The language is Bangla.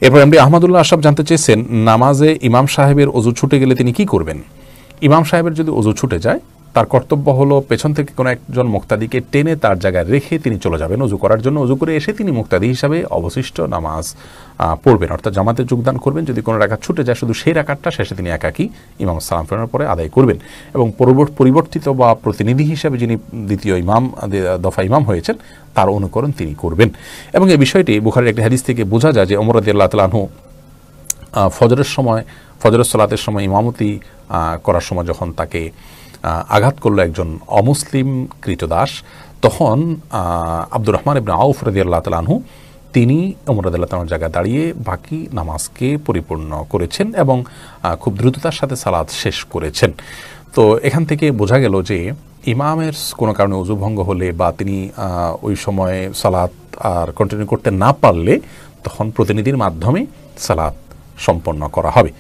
এরপর এমডি আহমদুল্লাহ আশরাফ জানতে চেয়েছেন, নামাজে ইমাম সাহেবের ওযু ছুটে গেলে তিনি কি করবেন? ইমাম সাহেবের যদি ওযু ছুটে যায়, তার কর্তব্য হলো পেছন থেকে কোনো একজন মুক্তাদিকে টেনে তার জায়গায় রেখে তিনি চলে যাবেন ওযু করার জন্য। ওযু করে এসে তিনি মুক্তাদি হিসাবে অবশিষ্ট নামাজ পড়বেন, অর্থাৎ জামাতে যোগদান করবেন। যদি কোনো রাকাত ছুটে যায়, শুধু সেই রাকাতটা শেষে তিনি একাকী ইমাম সালাম ফেরানোর পরে আদায় করবেন। এবং পরিবর্তিত বা প্রতিনিধি হিসাবে যিনি দ্বিতীয় ইমাম দফা ইমাম হয়েছেন, তার অনুকরণ তিনি করবেন। এবং এই বিষয়টি বুখারীর একটি হাদিস থেকে বোঝা যায় যে ওমর রাদিয়াল্লাহু তাআলা আনহু ফজরের সালাতের সময় ইমামতি করার সময় যখন তাকে আঘাত করলো একজন অমুসলিম কৃতদাস, তখন আব্দুর রহমান ইবনে আউফ রাদিয়াল্লাহু তাআলা আনহু তিনি ওমর রাদিয়াল্লাহু তাআলার জায়গায় দাঁড়িয়ে বাকি নামাজকে পরিপূর্ণ করেছেন এবং খুব দ্রুততার সাথে সালাত শেষ করেছেন। তো এখান থেকে বোঝা গেল যে ইমামের কোনো কারণে ওযু ভঙ্গ হলে বা তিনি ওই সময়ে সালাত আর কন্টিনিউ করতে না পারলে তখন প্রতিনিধির মাধ্যমে সালাত সম্পন্ন করা হবে।